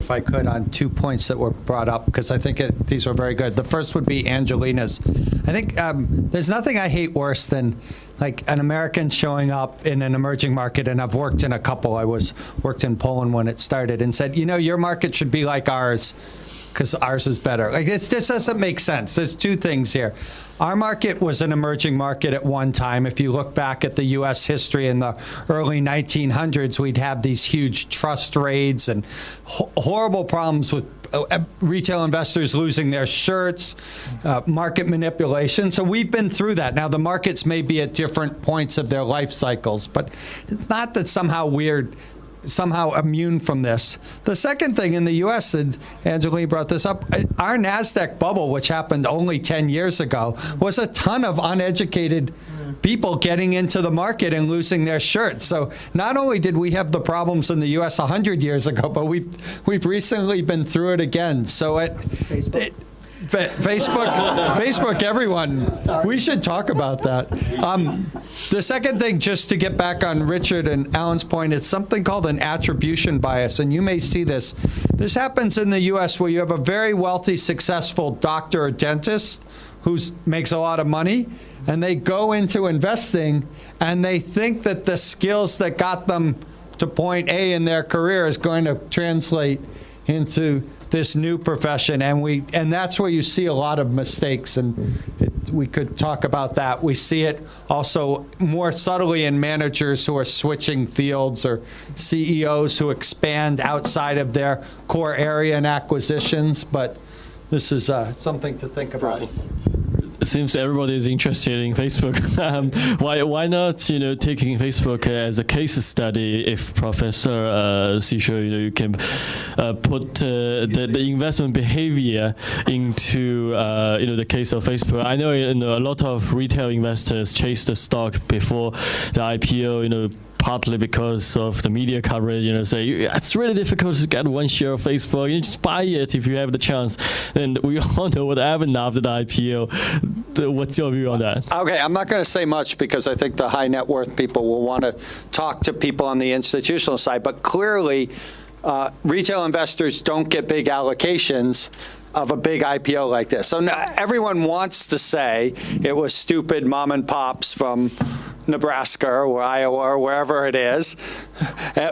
if I could, on 2 points that were brought up, because I think these were very good. The first would be Angelina's. I think there's nothing I hate worse than like an American showing up in an emerging market, and I've worked in a couple. I worked in Poland when it started, and said, your market should be like ours, because ours is better. Like this doesn't make sense. There's two things here. Our market was an emerging market at one time. If you look back at the U.S. history in the early 1900s, we'd have these huge trust raids and horrible problems with retail investors losing their shirts, market manipulation. So we've been through that. Now, the markets may be at different points of their life cycles, but it's not that somehow immune from this. The second thing in the U.S., and Angelina brought this up, our NASDAQ bubble, which happened only 10 years ago, was a ton of uneducated people getting into the market and losing their shirts. So not only did we have the problems in the U.S. 100 years ago, but we've recently been through it again. So Facebook, everyone, we should talk about that. The second thing, just to get back on Richard and Alan's point, it's something called an attribution bias, and you may see this. This happens in the U.S. where you have a very wealthy, successful doctor or dentist who makes a lot of money, and they go into investing, and they think that the skills that got them to point A in their career is going to translate into this new profession, and that's where you see a lot of mistakes, and we could talk about that. We see it also more subtly in managers who are switching fields, or CEOs who expand outside of their core area and acquisitions, but this is something to think about. It seems everybody is interested in Facebook. Why not, taking Facebook as a case study? If Professor Seasholes, you can put the investment behavior into the case of Facebook. I know a lot of retail investors chase the stock before the IPO. Partly because of the media coverage, say it's really difficult to get one share of Facebook. You just buy it if you have the chance. And we all know what happened after the IPO. What's your view on that? Okay, I'm not going to say much because I think the high net worth people will want to talk to people on the institutional side. But clearly, retail investors don't get big allocations of a big IPO like this. So everyone wants to say it was stupid mom and pops from Nebraska or Iowa or wherever it is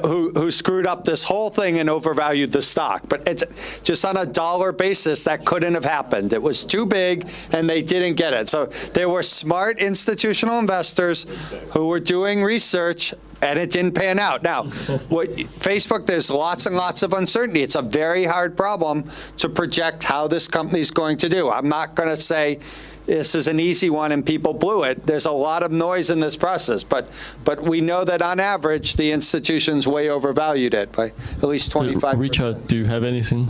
who screwed up this whole thing and overvalued the stock. But it's just on a dollar basis, that couldn't have happened. It was too big and they didn't get it. So there were smart institutional investors who were doing research, and it didn't pan out. Now, Facebook, there's lots and lots of uncertainty. It's a very hard problem to project how this company is going to do. I'm not going to say this is an easy one and people blew it. There's a lot of noise in this process, but we know that on average, the institutions way overvalued it by at least 25%. Richard, do you have anything?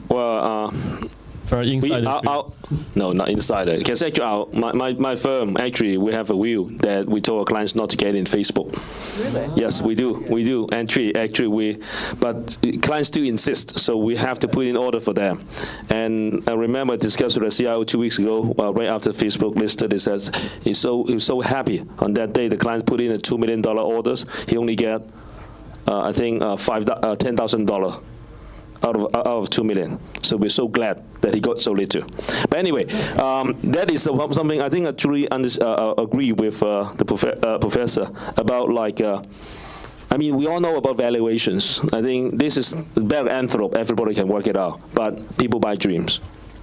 Well, for insider? No, not insider. Because actually, my firm, actually, we have a rule that we told our clients not to get in Facebook. Really? Yes, we do. Actually, but clients do insist, so we have to put in order for them. And I remember I discussed with the CIO 2 weeks ago, right after Facebook listed, he says he was so happy on that day. The client put in a $2 million orders. He only get, I think, $10,000. Out of 2 million. So we're so glad that he got so little. But anyway, that is something I think I truly agree with the professor about, like, I mean, we all know about valuations. I think this is better anthrope. Everybody can work it out. But people buy dreams.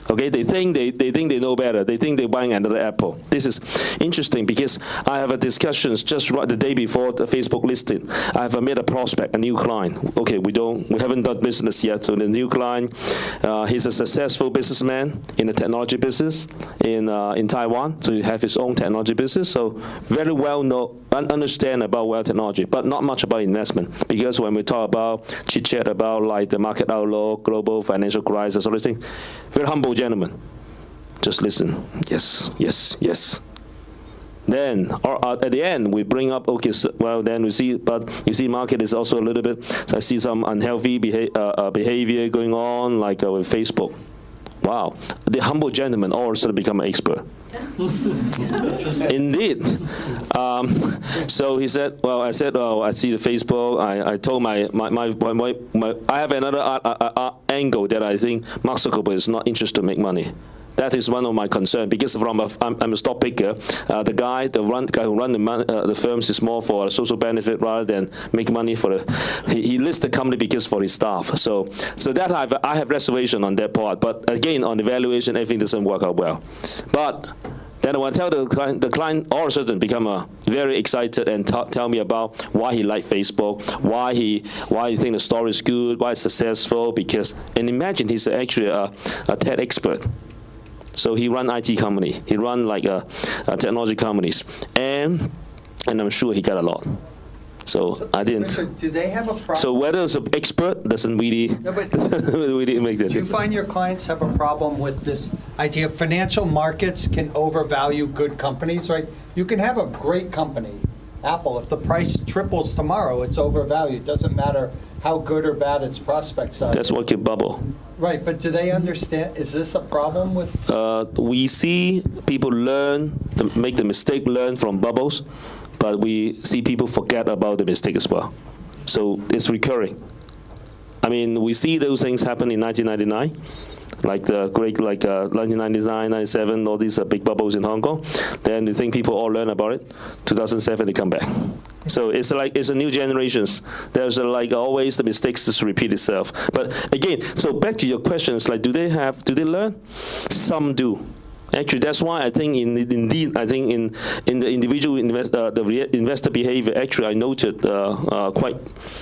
Okay, they think they know better. They think they're buying another Apple. This is interesting because I have a discussions just right the day before the Facebook listing. I have met a prospect, a new client. Okay, we haven't done business yet. So the new client, he's a successful businessman in the technology business in Taiwan. So he has his own technology business. So very well know, understand about well technology, but not much about investment. Because when we talk about chit chat about like the market outlook, global financial crisis, all these things, very humble gentleman. Just listen. Yes. Then, at the end, we bring up, okay, so, well, then we see, but you see market is also a little bit, I see some unhealthy behavior going on, like with Facebook. wow, the humble gentleman all of a sudden become an expert. Indeed. So he said, well, I said, oh, I see the Facebook. I told my I have another angle that I think Mark Zuckerberg is not interested to make money. That is one of my concerns, because I'm a stock picker. The guy who run the firms is more for a social benefit rather than make money for the. He lists the company because for his staff. So that I have reservation on that part. But again, on the valuation, everything doesn't work out well. But then I want to tell the client all of a sudden become very excited and tell me about why he liked Facebook, why he think the story is good, why it's successful. And imagine he's actually a tech expert. So he run IT company, he run like technology companies, and I'm sure he got a lot. So I didn't. Richard, do they have a problem? So whether it's an expert doesn't really, really make the difference. Do you find your clients have a problem with this idea of financial markets can overvalue good companies, right? You can have a great company, Apple, if the price triples tomorrow, it's overvalued. It doesn't matter how good or bad its prospects are. That's what gives bubble. Right, but do they understand, is this a problem with? We see people make the mistake, learn from bubbles, but we see people forget about the mistake as well. So it's recurring. I mean, we see those things happen in 1999. Like the great, 1999, 97, all these big bubbles in Hong Kong. Then you think people all learn about it. 2007, they come back. So it's a new generations. There's always the mistakes just repeat itself. But again, so back to your questions, do they learn? Some do. Actually, that's why I think in the individual investor behavior, actually I noted quite,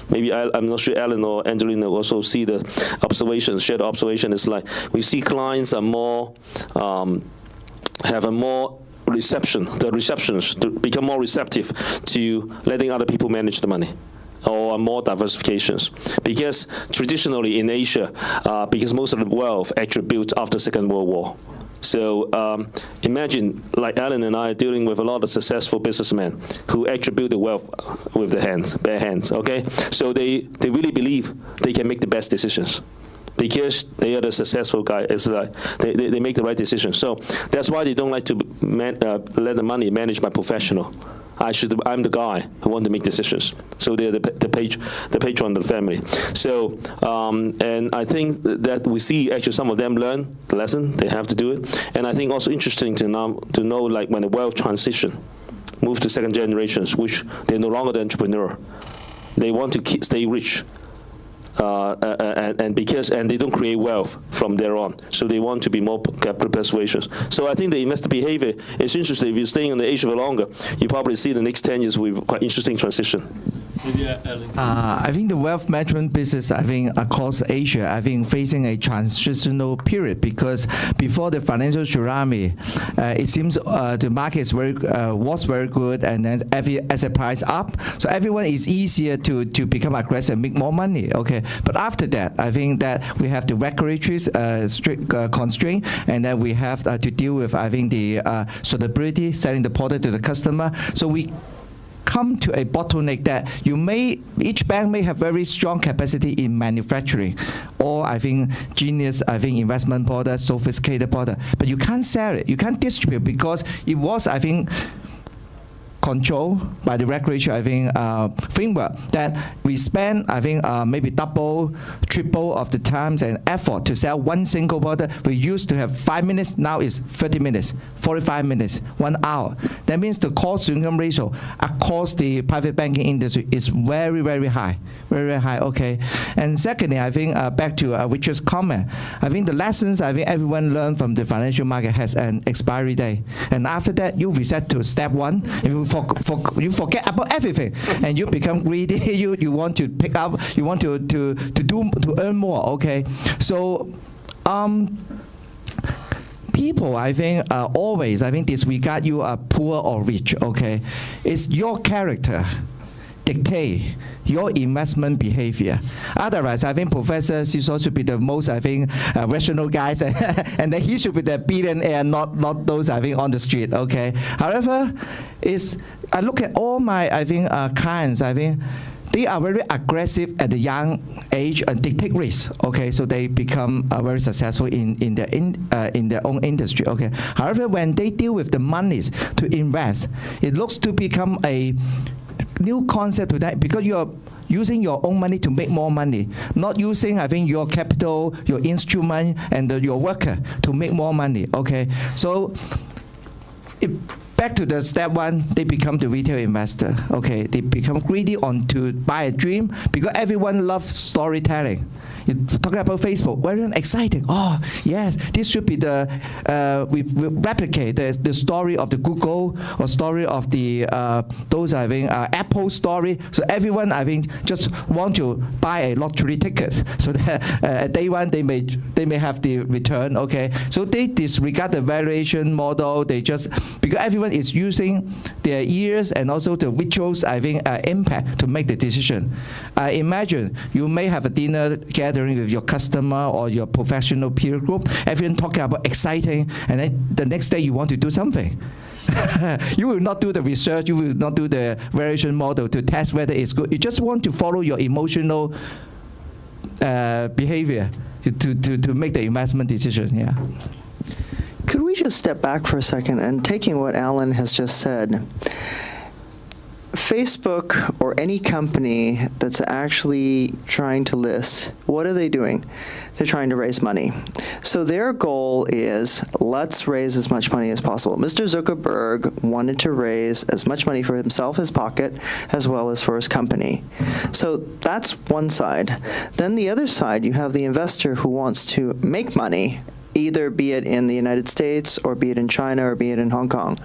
maybe I'm not sure Alan or Angelina also see the observations, shared observation is we see clients are more, have a more receptions to become more receptive to letting other people manage the money, or more diversifications. Because traditionally in Asia, because most of the wealth actually built after Second World War. So imagine, like Alan and I are dealing with a lot of successful businessmen who actually build the wealth with their hands, bare hands, okay? So they really believe they can make the best decisions because they are the successful guy. It's they make the right decisions. So that's why they don't like to let the money managed by professional. I'm the guy who want to make decisions. So they're the patron of the family. So, and I think that we see actually some of them learn the lesson, they have to do it. And I think also interesting to know when the wealth transition move to second generations, which they're no longer the entrepreneur. They want to stay rich. And they don't create wealth from there on, so they want to be more capital persuasions. So I think the investor behavior is interesting. If you're staying in the Asia for longer, you probably see the next 10 years with quite interesting transition. I think the wealth management business, across Asia, facing a transitional period, because before the financial tsunami, it seems the market was very good, and then every asset price up, so everyone is easier to become aggressive and make more money. Okay, but after that, I think that we have the regulatory strict constraint, and then we have to deal with the suitability, selling the product to the customer. So we come to a bottleneck that each bank may have very strong capacity in manufacturing, or genius investment product, sophisticated product, but you can't sell it, you can't distribute, because it was controlled by the regulatory framework that we spend maybe double, triple of the times and effort to sell one single product. We used to have 5 minutes, now it's 30 minutes, 45 minutes, 1 hour. That means the cost-to-income ratio across the private banking industry is very, very high, very, very high. Okay, and secondly, back to Richard's comment, the lessons everyone learned from the financial market has an expiry day, and after that you reset to step one. If you forget about everything, and you become greedy. You want to pick up. You want to earn more. Okay, so people always disregard you are poor or rich. Okay, it's your character dictate your investment behavior. Otherwise, Professor Seasholes should be the most rational guys, and then he should be the billionaire, not those on the street. Okay. However, I look at all my clients. they are very aggressive at the young age and they take risks. Okay, so they become very successful in their own industry. Okay, however, when they deal with the monies to invest, it looks to become a new concept to that, because you are using your own money to make more money, not using, I think, your capital, your instrument, and your worker to make more money. Okay, so back to the step one, they become the retail investor. Okay, they become greedy on to buy a dream, because everyone loves storytelling. You're talking about Facebook, very exciting. Oh, yes, this should be the, we replicate the story of the Google or story of the, those, I think, Apple story. So everyone, I think, just want to buy a lottery ticket. So that at day one, they may have the return, okay? So they disregard the valuation model. They just, because everyone is using their ears and also the visuals, I think, impact to make the decision. Imagine you may have a dinner gathering with your customer or your professional peer group, everyone talking about exciting, and then the next day you want to do something. You will not do the research, you will not do the variation model to test whether it's good. You just want to follow your emotional behavior to make the investment decision. Yeah. Could we just step back for a second and taking what Alan has just said? Facebook or any company that's actually trying to list, what are they doing? They're trying to raise money. So their goal is, let's raise as much money as possible. Mr. Zuckerberg wanted to raise as much money for himself, his pocket, as well as for his company. So that's one side. Then the other side, you have the investor who wants to make money, either be it in the United States or be it in China or be it in Hong Kong.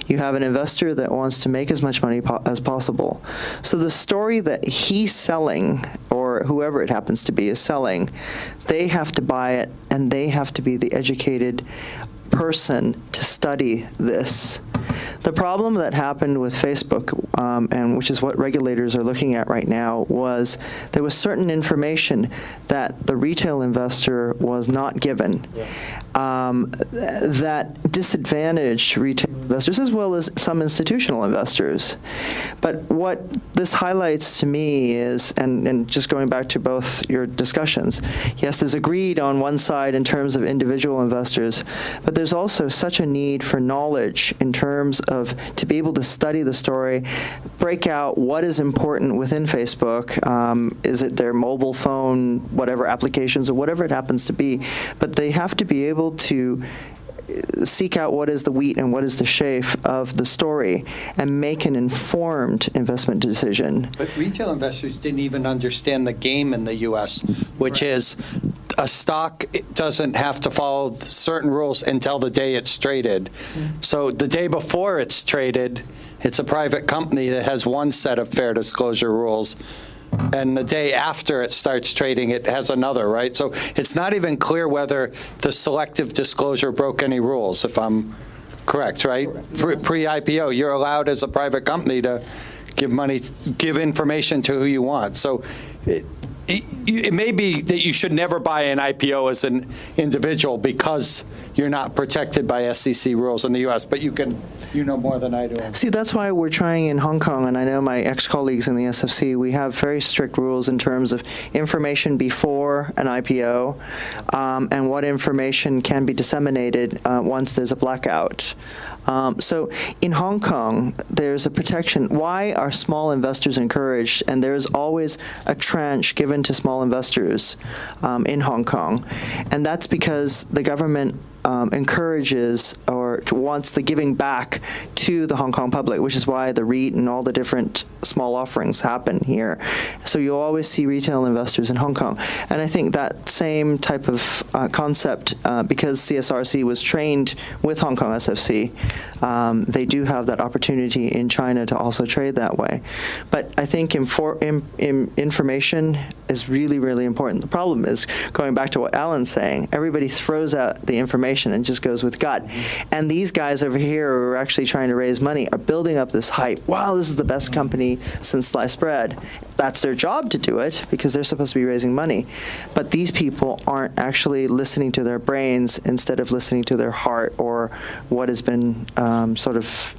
You have an investor that wants to make as much money as possible. So the story that he's selling, or whoever it happens to be is selling, they have to buy it and they have to be the educated person to study this. The problem that happened with Facebook, and which is what regulators are looking at right now, was there was certain information that the retail investor was not given that disadvantaged retail investors as well as some institutional investors. But what this highlights to me is, and just going back to both your discussions, yes, there's agreed on one side in terms of individual investors, but there's also such a need for knowledge in terms of to be able to study the story, break out what is important within Facebook. Is it their mobile phone, whatever applications or whatever it happens to be, but they have to be able to seek out what is the wheat and what is the chaff of the story and make an informed investment decision. But retail investors didn't even understand the game in the U.S., which is a stock doesn't have to follow certain rules until the day it's traded. So the day before it's traded, it's a private company that has one set of fair disclosure rules. And the day after it starts trading, it has another, right? So it's not even clear whether the selective disclosure broke any rules, if I'm correct, right? Pre-IPO, you're allowed as a private company to give money, give information to who you want. So it may be that you should never buy an IPO as an individual because you're not protected by SEC rules in the U.S., but you know more than I do. See, that's why we're trying in Hong Kong, and I know my ex-colleagues in the SFC, we have very strict rules in terms of information before an IPO and what information can be disseminated once there's a blackout. So in Hong Kong, there's a protection. Why are small investors encouraged? And there's always a tranche given to small investors in Hong Kong. And that's because the government encourages or wants the giving back to the Hong Kong public, which is why the REIT and all the different small offerings happen here. So you'll always see retail investors in Hong Kong. And I think that same type of concept, because CSRC was trained with Hong Kong SFC, they do have that opportunity in China to also trade that way. But I think information is really, really important. The problem is, going back to what Alan's saying, everybody throws out the information and just goes with gut. And these guys over here who are actually trying to raise money are building up this hype. Wow, this is the best company since sliced bread. That's their job to do it because they're supposed to be raising money. But these people aren't actually listening to their brains instead of listening to their heart or what has been sort of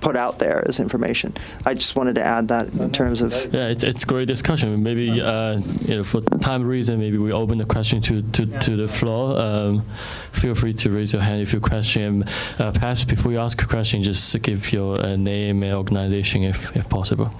put out there as information. I just wanted to add that in terms of. Yeah, it's great discussion. Maybe for time reason, maybe we open the question to the floor. Feel free to raise your hand if you question. Perhaps before you ask a question, just give your name and organization if possible.